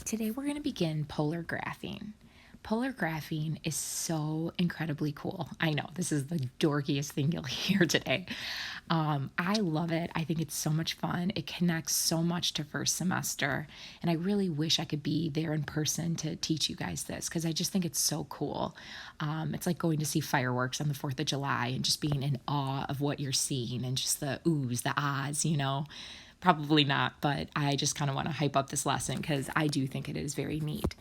Today we're going to begin polar graphing. Polar graphing is so incredibly cool. I know this is the dorkiest thing you'll hear today. I love it. I think it's so much fun. It connects so much to first semester, and I really wish I could be there in person to teach you guys this because I just think it's so cool. It's like going to see fireworks on the 4th of July and just being in awe of what you're seeing and just the oohs, the ahs, you know. Probably not, but I just kind of want to hype up this lesson because I do think it is very neat.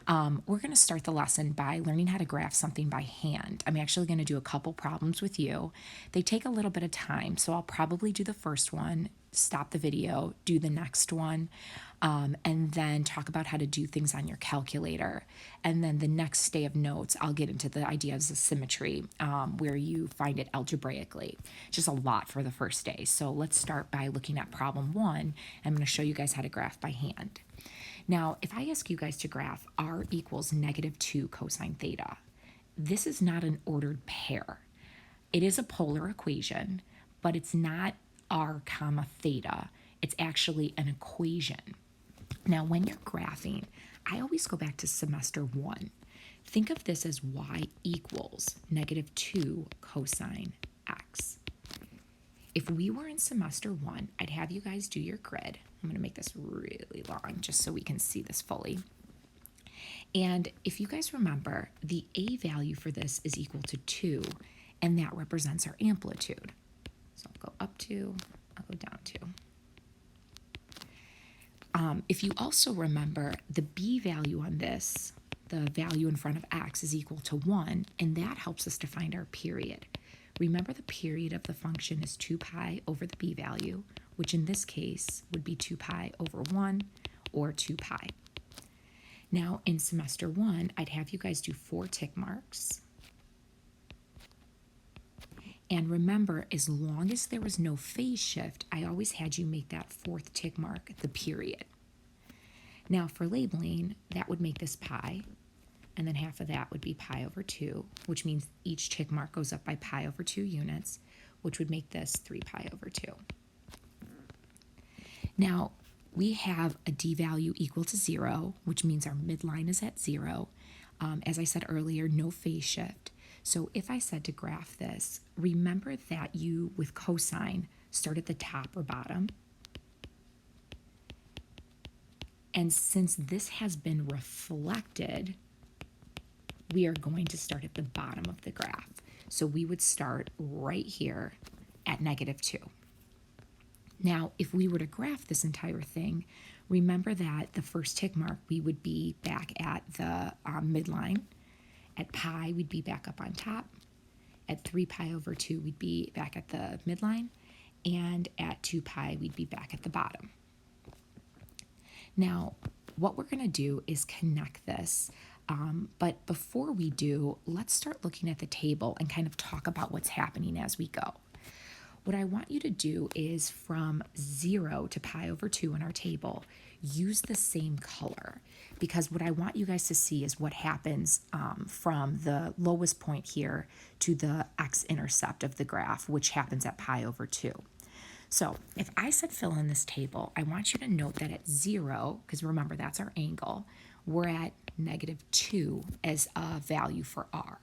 We're going to start the lesson by learning how to graph something by hand. I'm actually going to do a couple problems with you. They take a little bit of time, so I'll probably do the first one, stop the video, do the next one, and then talk about how to do things on your calculator. And then the next day of notes, I'll get into the ideas of symmetry, where you find it algebraically. Just a lot for the first day. So let's start by looking at problem 1. I'm going to show you guys how to graph by hand. Now, if I ask you guys to graph r equals -2 cosine theta, this is not an ordered pair. It is a polar equation, but it's not r comma theta. It's actually an equation. Now, when you're graphing, I always go back to semester 1. Think of this as y equals -2 cosine x. If we were in semester 1, I'd have you guys do your grid. I'm going to make this really long just so we can see this fully. And if you guys remember, the a value for this is equal to 2, and that represents our amplitude. So I'll go up 2, I'll go down 2. If you also remember, the b value on this, the value in front of x, is equal to 1, and that helps us to find our period. Remember, the period of the function is 2 pi over the b value, which in this case would be 2 pi over 1 or 2 pi. Now, in semester 1, I'd have you guys do 4 tick marks. And remember, as long as there was no phase shift, I always had you make that 4th tick mark the period. Now, for labeling, that would make this pi, and then half of that would be pi over 2, which means each tick mark goes up by pi over 2 units, which would make this 3 pi over 2. Now, we have a d value equal to 0, which means our midline is at 0. As I said earlier, no phase shift. So if I said to graph this, remember that you, with cosine, start at the top or bottom. And since this has been reflected, we are going to start at the bottom of the graph. So we would start right here at -2. Now, if we were to graph this entire thing, remember that the first tick mark, we would be back at the midline. At pi, we'd be back up on top. At 3 pi over 2, we'd be back at the midline. And at 2 pi, we'd be back at the bottom. Now, what we're going to do is connect this. But before we do, let's start looking at the table and kind of talk about what's happening as we go. What I want you to do is from 0 to pi over 2 in our table, use the same color, because what I want you guys to see is what happens from the lowest point here to the x-intercept of the graph, which happens at pi over 2. So if I said fill in this table, I want you to note that at 0, because remember that's our angle, we're at -2 as a value for r.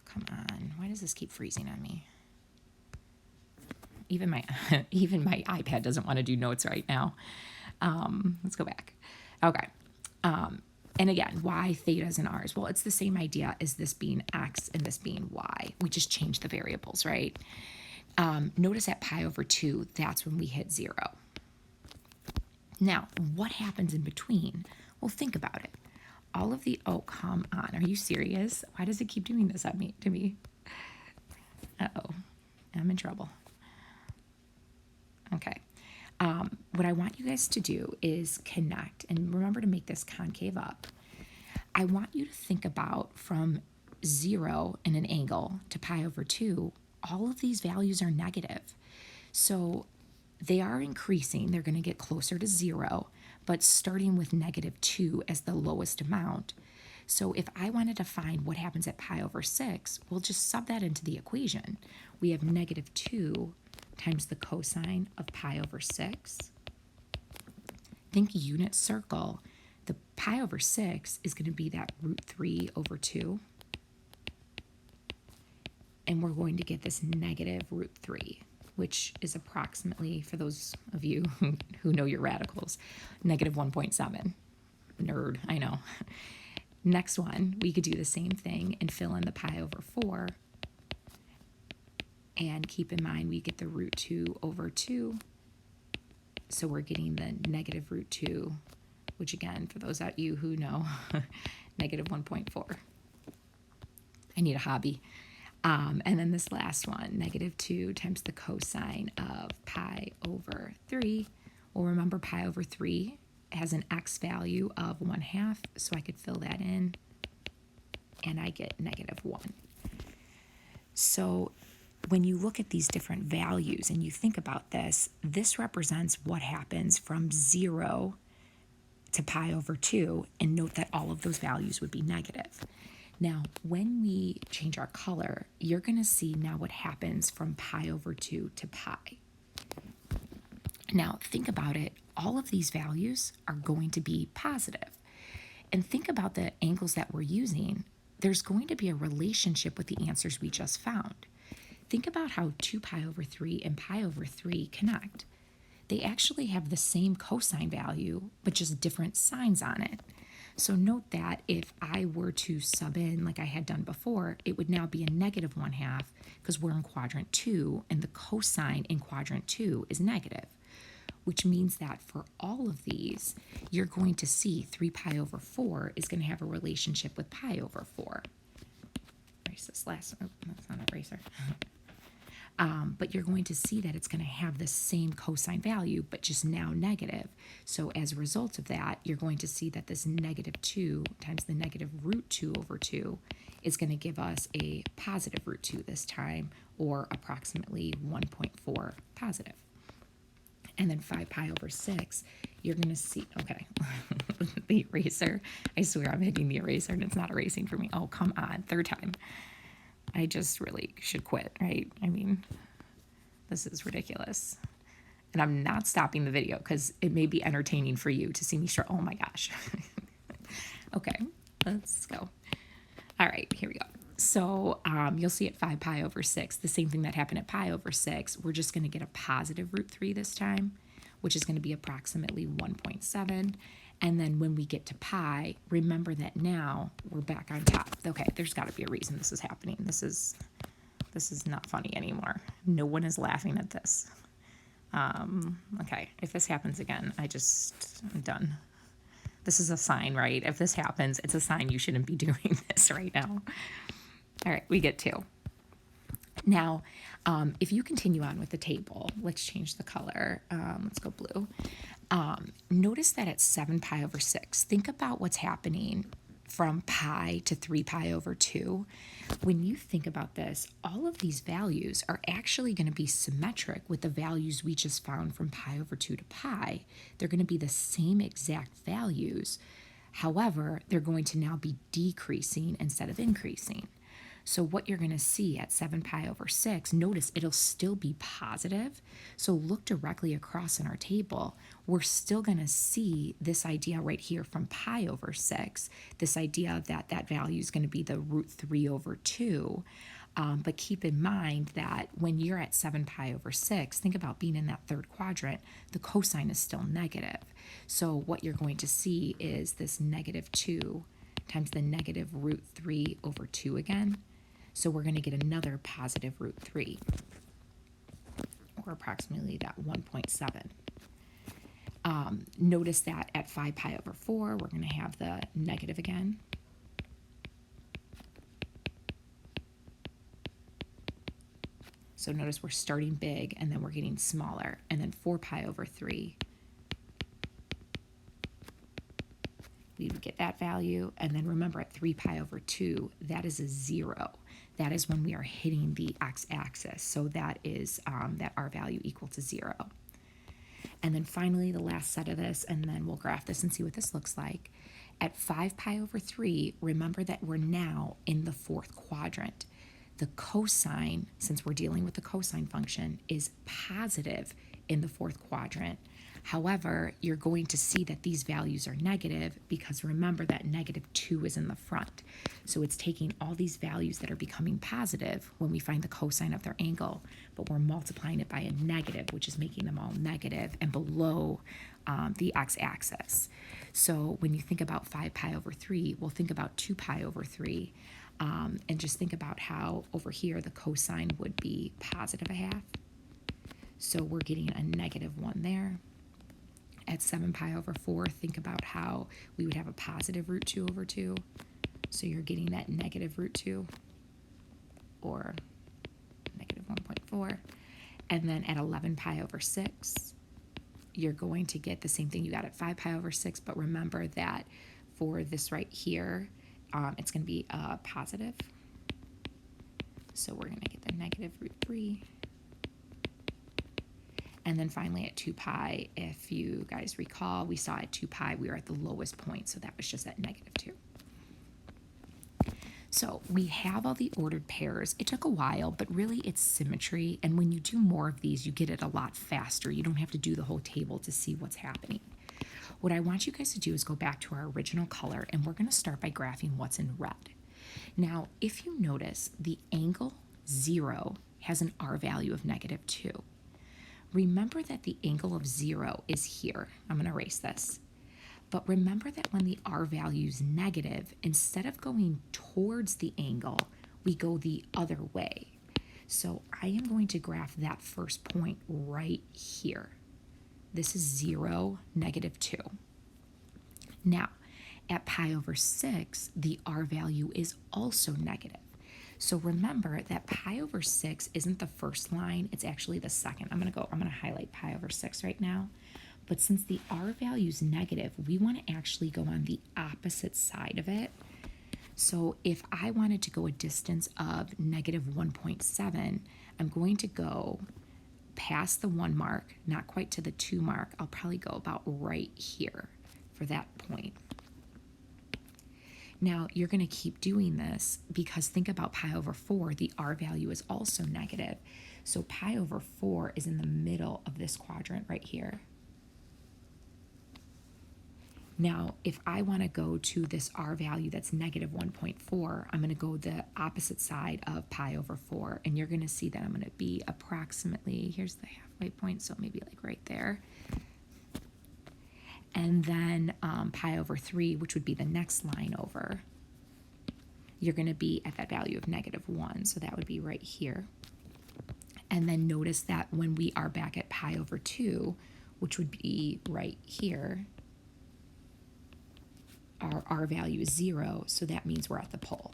Come on, why does this keep freezing on me? Even my iPad doesn't want to do notes right now. Let's go back. Okay. And again, y, thetas, and r's. Well, it's the same idea as this being x and this being y. We just changed the variables, right? Notice at pi over 2, that's when we hit 0. Now, what happens in between? Well, think about it. All of the, oh, come on. Are you serious? Why does it keep doing this to me? Uh-oh. I'm in trouble. Okay. What I want you guys to do is connect, and remember to make this concave up. I want you to think about from 0 in an angle to pi over 2, all of these values are negative. So they are increasing. They're going to get closer to 0, but starting with -2 as the lowest amount. So if I wanted to find what happens at pi over 6, we'll just sub that into the equation. We have -2 times the cosine of pi over 6 think unit circle. The pi over 6 is going to be that root 3 over 2. And we're going to get this negative root 3, which is approximately, for those of you who know your radicals, negative 1.7. Nerd, I know. Next one, we could do the same thing and fill in the pi over 4. And keep in mind, we get the root 2 over 2. So we're getting the negative root 2, which again, for those of you who know, negative 1.4. I need a hobby. And then this last one, negative 2 times the cosine of pi over 3. Well, remember pi over 3 has an x value of 1/2, so I could fill that in, and I get negative 1. So when you look at these different values and you think about this, this represents what happens from 0 to pi over 2, and note that all of those values would be negative. Now, when we change our color, you're going to see now what happens from pi over 2 to pi. Now, think about it. All of these values are going to be positive. And think about the angles that we're using. There's going to be a relationship with the answers we just found. Think about how 2 pi over 3 and pi over 3 connect. They actually have the same cosine value, but just different signs on it. So note that if I were to sub in like I had done before, it would now be a negative 1/2 because we're in quadrant 2 and the cosine in quadrant 2 is negative, which means that for all of these, you're going to see 3 pi over 4 is going to have a relationship with pi over 4. Erase this last, oh, that's not an eraser. But you're going to see that it's going to have the same cosine value, but just now negative. So as a result of that, you're going to see that this negative 2 times the negative root 2 over 2 is going to give us a positive root 2 this time, or approximately 1.4 positive. And then 5 pi over 6, you're going to see, okay, the eraser. I swear I'm hitting the eraser and it's not erasing for me. Oh, come on, third time. I just really should quit, right? I mean, this is ridiculous. And I'm not stopping the video because it may be entertaining for you to see me start. Oh my gosh. Okay, let's go. All right, here we go. So you'll see at 5 pi over 6, the same thing that happened at pi over 6. We're just going to get a positive root 3 this time, which is going to be approximately 1.7. And then when we get to pi, remember that now we're back on top. Okay, there's got to be a reason this is happening. This is not funny anymore. No one is laughing at this. Okay, if this happens again, I'm done. This is a sign, right? If this happens, it's a sign you shouldn't be doing this right now. All right, we get 2. Now, if you continue on with the table, let's change the color. Let's go blue. Notice that at 7 pi over 6, think about what's happening from pi to 3 pi over 2. When you think about this, all of these values are actually going to be symmetric with the values we just found from pi over 2 to pi. They're going to be the same exact values. However, they're going to now be decreasing instead of increasing. So what you're going to see at 7 pi over 6, notice it'll still be positive. So look directly across in our table. We're still going to see this idea right here from pi over 6, this idea that that value is going to be the root 3 over 2. But keep in mind that when you're at 7 pi over 6, think about being in that third quadrant, the cosine is still negative. So what you're going to see is this negative 2 times the negative root 3 over 2 again. So we're going to get another positive root 3, or approximately that 1.7. Notice that at 5 pi over 4, we're going to have the negative again. So notice we're starting big, and then we're getting smaller. And then 4 pi over 3, we would get that value. And then remember at 3 pi over 2, that is a 0. That is when we are hitting the x-axis. So that is that r value equal to 0. And then finally, the last set of this, and then we'll graph this and see what this looks like. At 5 pi over 3, remember that we're now in the fourth quadrant. The cosine, since we're dealing with the cosine function, is positive in the fourth quadrant. However, you're going to see that these values are negative because remember that -2 is in the front. So it's taking all these values that are becoming positive when we find the cosine of their angle, but we're multiplying it by a negative, which is making them all negative and below the x-axis. So when you think about 5 pi over 3, we'll think about 2 pi over 3, and just think about how over here the cosine would be positive a half. So we're getting a -1 there. At 7 pi over 4, think about how we would have a positive root 2 over 2. So you're getting that negative root 2, or negative 1.4. And then at 11 pi over 6, you're going to get the same thing you got at 5 pi over 6, but remember that for this right here, it's going to be a positive. So we're going to get the negative root 3. And then finally at 2 pi, if you guys recall, we saw at 2 pi we were at the lowest point, so that was just at -2. So we have all the ordered pairs. It took a while, but really it's symmetry, and when you do more of these, you get it a lot faster. You don't have to do the whole table to see what's happening. What I want you guys to do is go back to our original color, and we're going to start by graphing what's in red. Now, if you notice, the angle 0 has an R value of -2. Remember that the angle of 0 is here. I'm going to erase this. But remember that when the R value is negative, instead of going towards the angle, we go the other way. So I am going to graph that first point right here. This is 0, -2. Now, at pi over 6, the R value is also negative. So remember that pi over 6 isn't the first line, it's actually the second. I'm going to highlight pi over 6 right now. But since the R value is negative, we want to actually go on the opposite side of it. So if I wanted to go a distance of -1.7, I'm going to go past the 1 mark, not quite to the 2 mark. I'll probably go about right here for that point. Now, you're going to keep doing this because think about pi over 4. The R value is also negative. So pi over 4 is in the middle of this quadrant right here. Now, if I want to go to this R value that's -1.4, I'm going to go the opposite side of pi over 4. And you're going to see that I'm going to be approximately, here's the halfway point, so maybe like right there. And then pi over 3, which would be the next line over, you're going to be at that value of -1, so that would be right here. And then notice that when we are back at pi over 2, which would be right here, our R value is 0, so that means we're at the pole.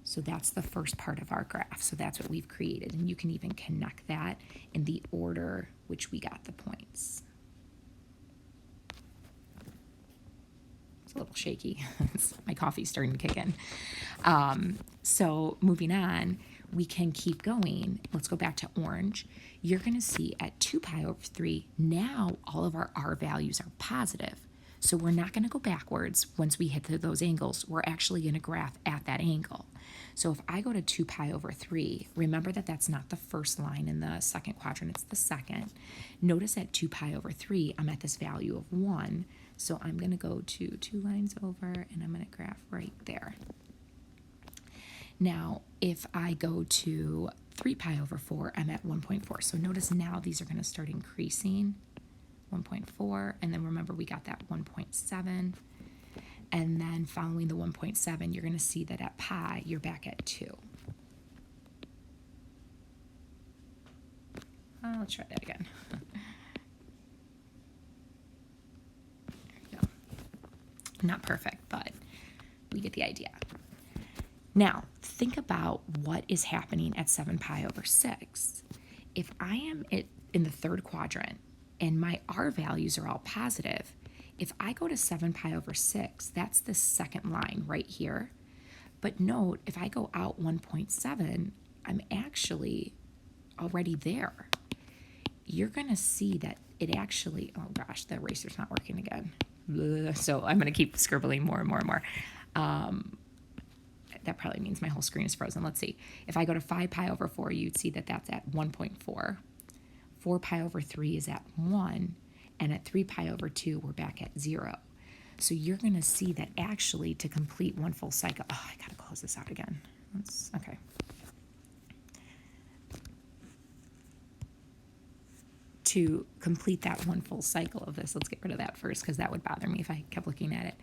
So that's the first part of our graph, so that's what we've created, and you can even connect that in the order which we got the points. A little shaky. My coffee's starting to kick in. So moving on, we can keep going. Let's go back to orange. You're going to see at 2 pi over 3, now all of our R values are positive. So we're not going to go backwards once we hit those angles. We're actually going to graph at that angle. So if I go to 2 pi over 3, remember that that's not the first line in the second quadrant, it's the second. Notice at 2 pi over 3, I'm at this value of 1. So I'm going to go to 2 lines over, and I'm going to graph right there. Now, if I go to 3 pi over 4, I'm at 1.4. So notice now these are going to start increasing. 1.4, and then remember we got that 1.7. And then following the 1.7, you're going to see that at pi, you're back at 2. Let's try that again. Not perfect, but we get the idea. Now, think about what is happening at 7 pi over 6. If I am in the third quadrant and my R values are all positive, if I go to 7 pi over 6, that's the second line right here. But note, if I go out 1.7, I'm actually already there. You're going to see that it actually, oh gosh, the eraser's not working again. So I'm going to keep scribbling more and more and more. That probably means my whole screen is frozen. Let's see. If I go to 5 pi over 4, you'd see that that's at 1.4. 4 pi over 3 is at 1. And at 3 pi over 2, we're back at 0. So you're going to see that actually to complete one full cycle, oh, I got to close this out again. Okay. To complete that one full cycle of this, let's get rid of that first because that would bother me if I kept looking at it.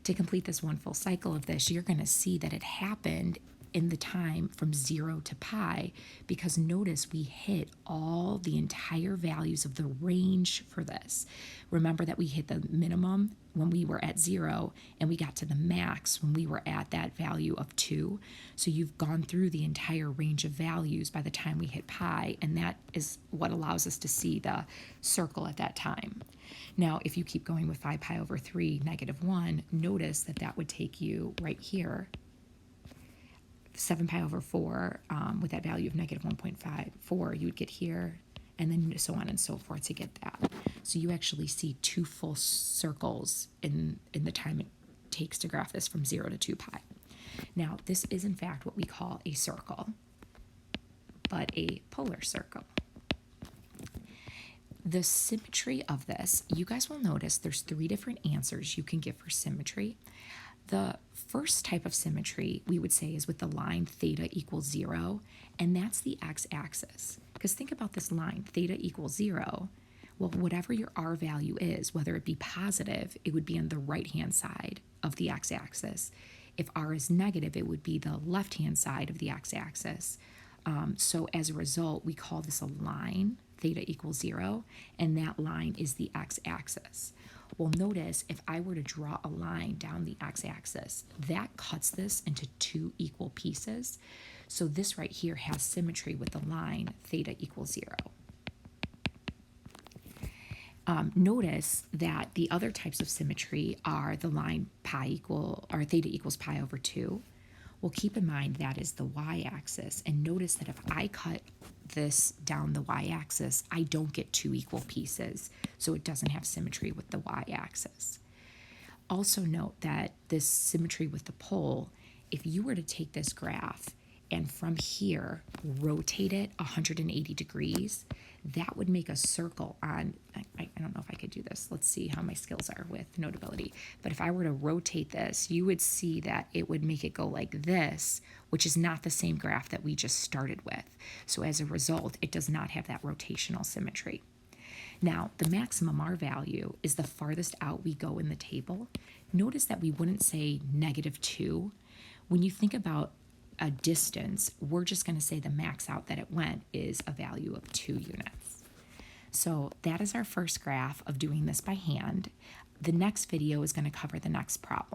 To complete this one full cycle of this, you're going to see that it happened in the time from 0 to pi, because notice we hit all the entire values of the range for this. Remember that we hit the minimum when we were at 0, and we got to the max when we were at that value of 2. So you've gone through the entire range of values by the time we hit pi, and that is what allows us to see the circle at that time. Now, if you keep going with 5 pi over 3, -1, notice that that would take you right here. 7 pi over 4, with that value of -1.54, you would get here, and then so on and so forth to get that. So you actually see 2 full circles in the time it takes to graph this from 0 to 2 pi. Now, this is in fact what we call a circle, but a polar circle. The symmetry of this, you guys will notice there's 3 different answers you can give for symmetry. The first type of symmetry we would say is with the line theta equals 0, and that's the x-axis. Because think about this line, theta equals 0. Well, whatever your r value is, whether it be positive, it would be on the right-hand side of the x-axis. If r is negative, it would be the left-hand side of the x-axis. So as a result, we call this a line, theta equals 0, and that line is the x-axis. Well, notice if I were to draw a line down the x-axis, that cuts this into 2 equal pieces. So this right here has symmetry with the line theta equals 0. Notice that the other types of symmetry are the line theta equals pi over 2. Well, keep in mind that is the y-axis, and notice that if I cut this down the y-axis, I don't get 2 equal pieces, so it doesn't have symmetry with the y-axis. Also note that this symmetry with the pole, if you were to take this graph and from here rotate it 180 degrees, that would make a circle on, I don't know if I could do this. Let's see how my skills are with Notability. But if I were to rotate this, you would see that it would make it go like this, which is not the same graph that we just started with. So as a result, it does not have that rotational symmetry. Now, the maximum R value is the farthest out we go in the table. Notice that we wouldn't say -2. When you think about a distance, we're just going to say the max out that it went is a value of 2 units. So that is our first graph of doing this by hand. The next video is going to cover the next problem.